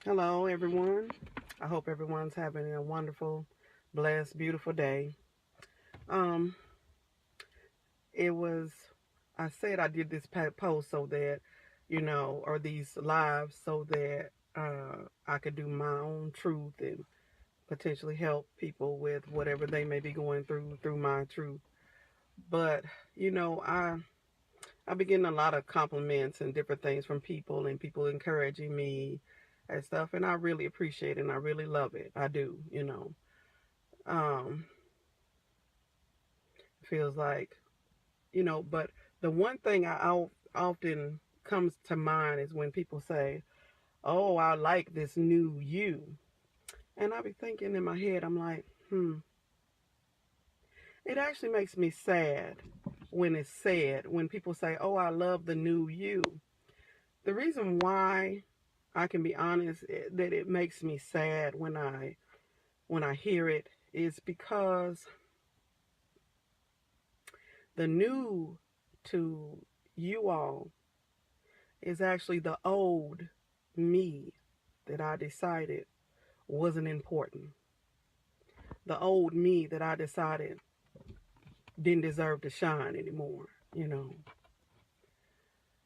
Hello, everyone. I hope everyone's having a wonderful, blessed, beautiful day. Um, it was, I said I did this post so that, or these lives so that I could do my own truth and potentially help people with whatever they may be going through my truth. But, I be getting a lot of compliments and different things from people and people encouraging me and stuff, and I really appreciate it and I really love it. I do. Um, feels like, but the one thing often comes to mind is when people say, "Oh, I like this new you," and I be thinking in my head, I'm like, it actually makes me sad when it's said when people say, "Oh, I love the new you." The reason why I can be honest that it makes me sad when I hear it is because the new to you all is actually the old me that I decided wasn't important. The old me that I decided didn't deserve to shine anymore.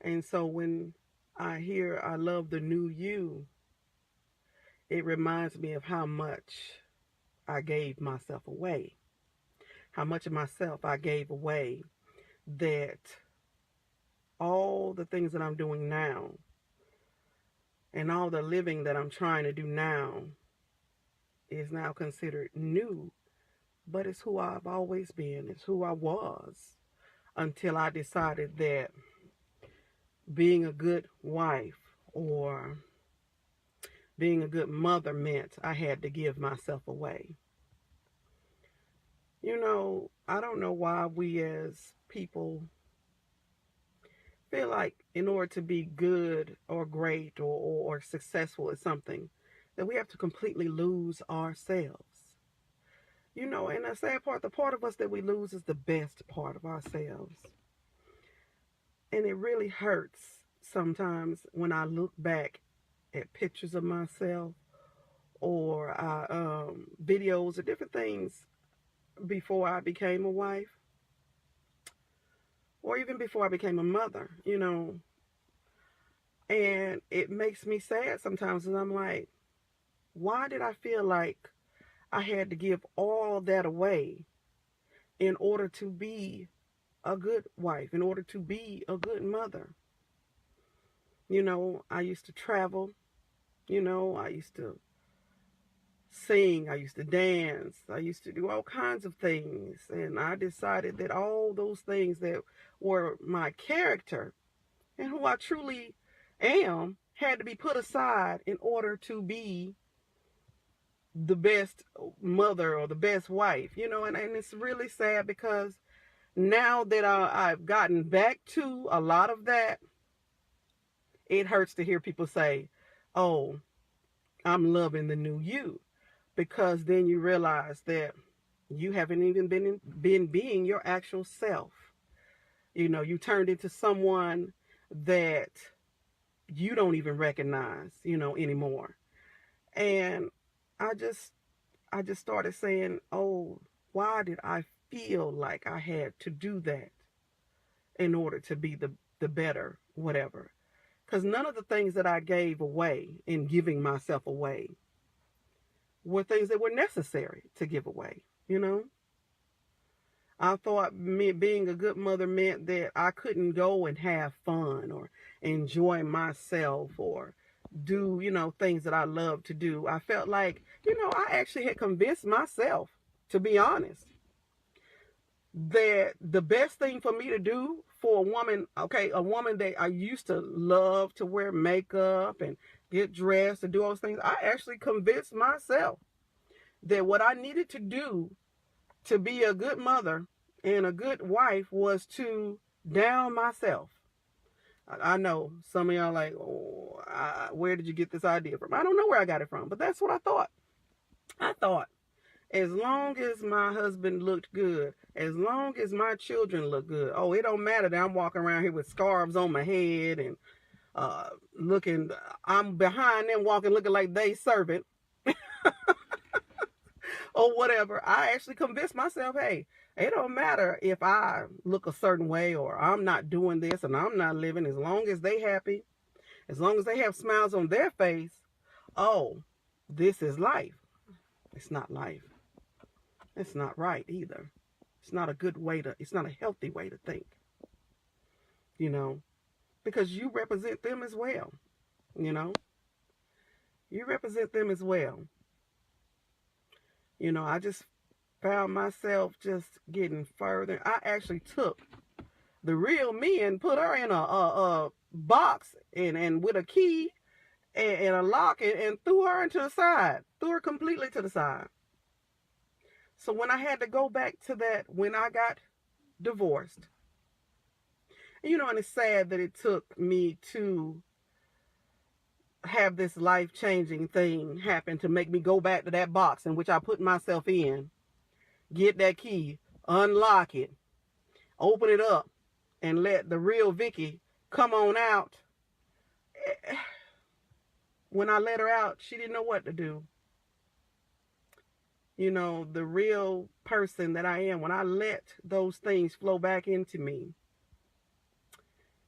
And so when I hear I love the new you, it reminds me of how much I gave myself away, how much of myself I gave away, that all the things that I'm doing now and all the living that I'm trying to do now is now considered new, but it's who I've always been. It's who I was until I decided that being a good wife or being a good mother meant I had to give myself away. I don't know why we as people feel like in order to be good or great or successful at something, that we have to completely lose ourselves. And the sad part, the part of us that we lose is the best part of ourselves. And it really hurts sometimes when I look back at pictures of myself or videos or different things before I became a wife or even before I became a mother. And it makes me sad sometimes, and I'm like, why did I feel like I had to give all that away in order to be a good wife, in order to be a good mother? I used to travel, I used to sing, I used to dance, I used to do all kinds of things. And I decided that all those things that were my character and who I truly am had to be put aside in order to be the best mother or the best wife. And it's really sad because now that I've gotten back to a lot of that, it hurts to hear people say, "Oh, I'm loving the new you," because then you realize that you haven't even been being your actual self. You turned into someone that you don't even recognize anymore. And I just I just started saying, "Oh, why did I feel like I had to do that in order to be the better whatever?" Because none of the things that I gave away in giving myself away were things that were necessary to give away. I thought me being a good mother meant that I couldn't go and have fun or enjoy myself or do things that I love to do. I felt like I actually had convinced myself, to be honest, that the best thing for me to do for a woman, okay, a woman that I used to love to wear makeup and get dressed and do all those things, I actually convinced myself that what I needed to do to be a good mother and a good wife was to down myself. I know some of y'all like, "Oh, where did you get this idea from?" I don't know where I got it from, but that's what I thought. I thought as long as my husband looked good, as long as my children look good, oh, it don't matter that I'm walking around here with scarves on my head and looking, I'm behind them walking looking like they servant or whatever. I actually convinced myself, hey, it don't matter if I look a certain way or I'm not doing this and I'm not living, as long as they happy, as long as they have smiles on their face. Oh, this is life. It's not life. It's not right either. It's not a good way to, it's not a healthy way to think, you know, because you represent them as well, you know. You represent them as well. You know, I just found myself just getting further. I actually took the real me and put her in a box and with a key and a lock and threw her into the side, threw her completely to the side. So when I had to go back to that, when I got divorced, you know, and it's sad that it took me to have this life-changing thing happen to make me go back to that box in which I put myself in, get that key, unlock it, open it up, and let the real Vicki come on out. When I let her out, she didn't know what to do. You know, the real person that I am, when I let those things flow back into me,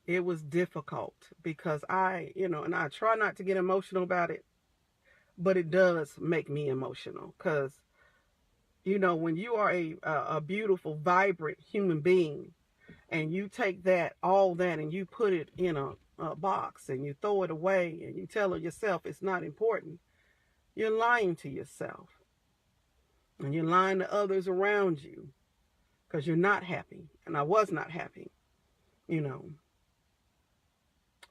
it was difficult because you know, and I try not to get emotional about it, but it does make me emotional because, you know, when you are a beautiful, vibrant human being and you take all that and you put it in a box and you throw it away and you tell yourself it's not important, you're lying to yourself and you're lying to others around you because you're not happy. And I was not happy, you know.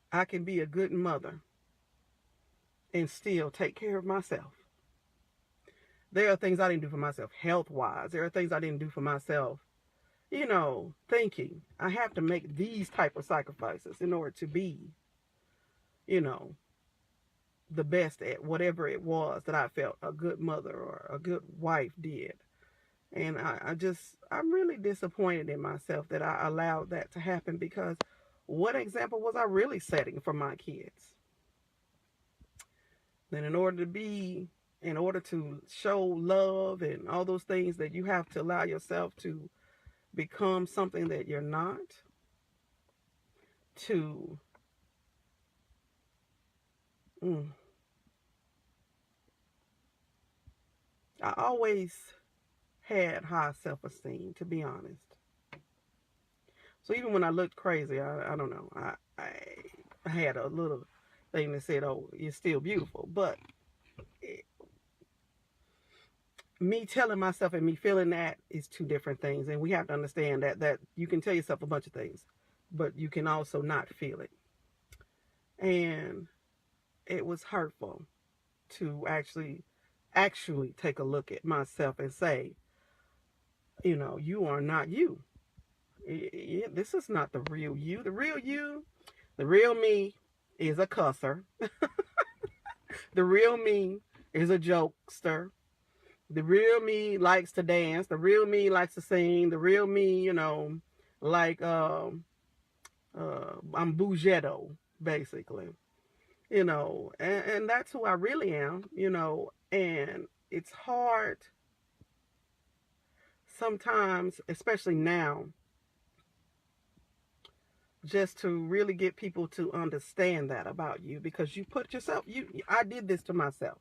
I can be a good mother and still take care of myself. There are things I didn't do for myself health-wise. There are things I didn't do for myself, you know, thinking I have to make these type of sacrifices in order to be, you know, the best at whatever it was that I felt a good mother or a good wife did. And I'm really disappointed in myself that I allowed that to happen, because what example was I really setting for my kids? Then in order to show love and all those things, that you have to allow yourself to become something that you're not, to I always had high self-esteem, to be honest. So even when I looked crazy, I don't know, I had a little thing that said, oh, you're still beautiful. But me telling myself and me feeling that is two different things. And we have to understand that you can tell yourself a bunch of things, but you can also not feel it. And it was hurtful to actually take a look at myself and say, you know, you are not you. This is not the real you. The real me is a cusser. The real me is a jokester. The real me likes to dance. The real me likes to sing. The real me, you know, like I'm Bougetto, basically. You know, and that's who I really am, you know. And it's hard sometimes, especially now, just to really get people to understand that about you, because you put yourself, I did this to myself.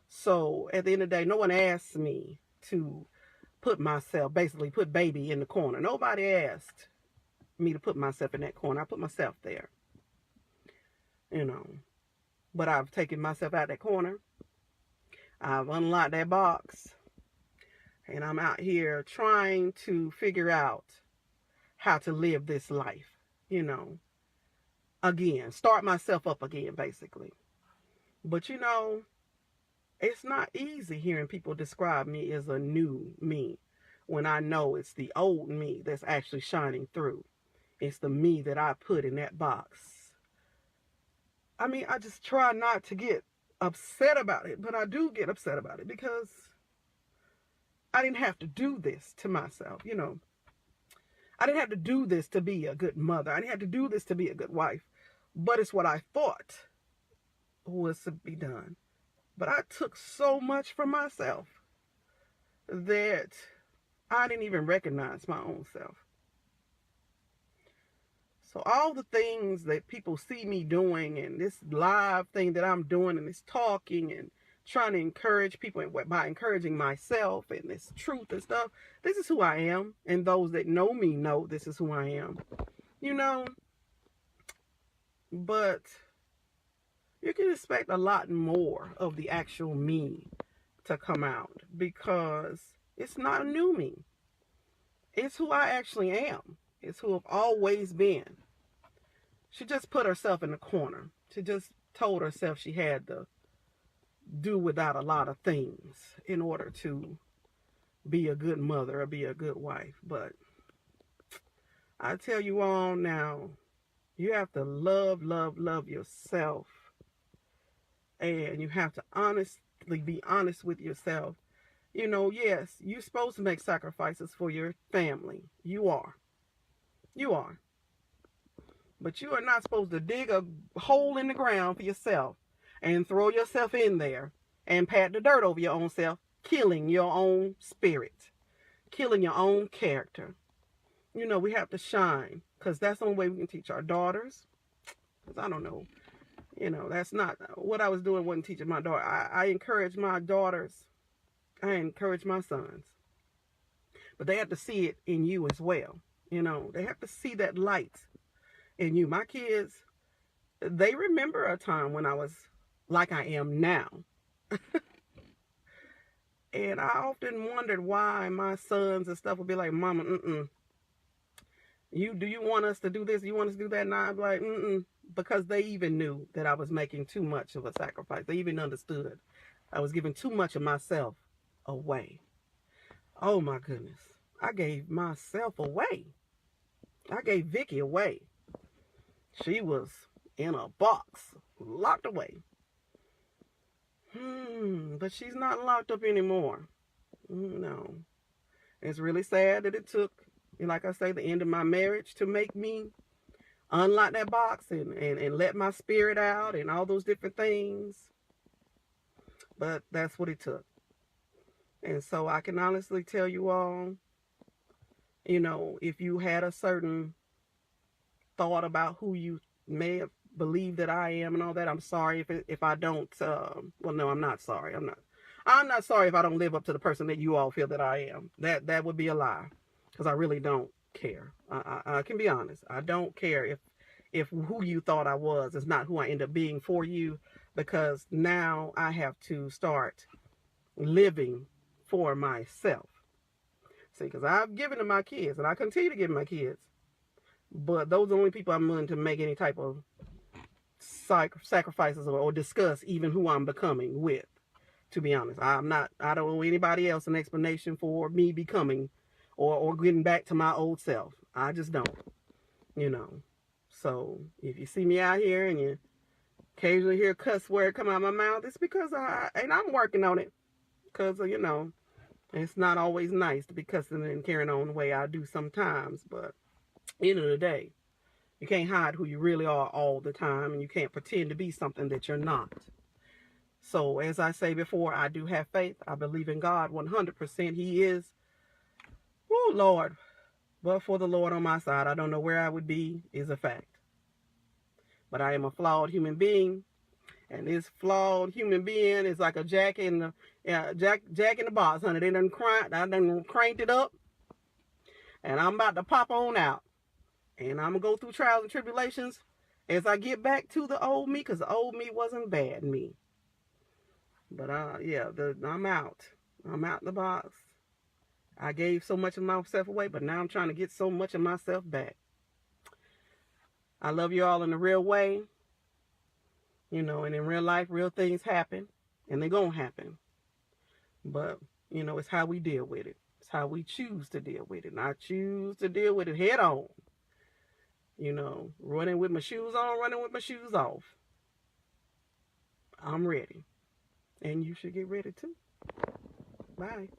So at the end of the day, no one asked me to basically put baby in the corner. Nobody asked me to put myself in that corner. I put myself there, you know. But I've taken myself out of that corner. I've unlocked that box. And I'm out here trying to figure out how to live this life, you know. Again, start myself up again, basically. But, you know, it's not easy hearing people describe me as a new me when I know it's the old me that's actually shining through. It's the me that I put in that box. I mean, I just try not to get upset about it, but I do get upset about it because I didn't have to do this to myself, you know. I didn't have to do this to be a good mother. I didn't have to do this to be a good wife. but it's what I thought was to be done. But I took so much from myself that I didn't even recognize my own self. So all the things that people see me doing, and this live thing that I'm doing, and this talking and trying to encourage people, and by encouraging myself and this truth and stuff, this is who I am. And those that know me know this is who I am. You know, but you can expect a lot more of the actual me to come out, because it's not a new me. It's who I actually am. It's who I've always been. She just put herself in the corner. She just told herself she had to do without a lot of things in order to be a good mother or be a good wife. But I tell you all now, you have to love yourself. And you have to honestly be honest with yourself. You know, yes, you're supposed to make sacrifices for your family. You are. You are. But you are not supposed to dig a hole in the ground for yourself and throw yourself in there and pat the dirt over your own self, killing your own spirit, killing your own character. You know, we have to shine, because that's the only way we can teach our daughters. Because I don't know, you know, that's not what I was doing. Wasn't teaching my daughter. I encourage my daughters. I encourage my sons. But they have to see it in you as well. You know, they have to see that light in you. My kids, they remember a time when I was like I am now. And I often wondered why my sons and stuff would be like, Mama, do you want us to do this? Do you want us to do that? And I'd be like, because they even knew that I was making too much of a sacrifice. They even understood I was giving too much of myself away. Oh my goodness. I gave myself away. I gave Vicki away. She was in a box, locked away. But she's not locked up anymore. No. It's really sad that it took, like I say, the end of my marriage to make me unlock that box and let my spirit out and all those different things. But that's what it took. And so I can honestly tell you all, you know, if you had a certain thought about who you may have believed that I am and all that, I'm sorry if I don't, well, no, I'm not sorry. I'm not sorry if I don't live up to the person that you all feel that I am. That would be a lie, because I really don't care. I can be honest. I don't care if who you thought I was is not who I end up being for you, because now I have to start living for myself. See, because I've given to my kids, and I continue to give my kids, but those are the only people I'm willing to make any type of sacrifices or discuss even who I'm becoming with. To be honest, I don't owe anybody else an explanation for me becoming or getting back to my old self. I just don't, you know. So if you see me out here and you occasionally hear a cuss word come out of my mouth, it's because I'm working on it. Because, you know, it's not always nice to be cussing and carrying on the way I do sometimes. But at the end of the day, you can't hide who you really are all the time, and you can't pretend to be something that you're not. So as I say before, I do have faith. I believe in God 100%. He is, oh Lord. But for the Lord on my side, I don't know where I would be, is a fact. But I am a flawed human being. And this flawed human being is like a jack in the box, honey. I done cranked it up. And I'm about to pop on out. And I'm going to go through trials and tribulations as I get back to the old me, because the old me wasn't bad me. But yeah, I'm out. I'm out the box. I gave so much of myself away, but now I'm trying to get so much of myself back. I love you all in the real way. You know, and in real life, real things happen, and they're going to happen. But, you know, it's how we deal with it. It's how we choose to deal with it. And I choose to deal with it head on. You know, running with my shoes on, running with my shoes off. I'm ready. And you should get ready too. Bye.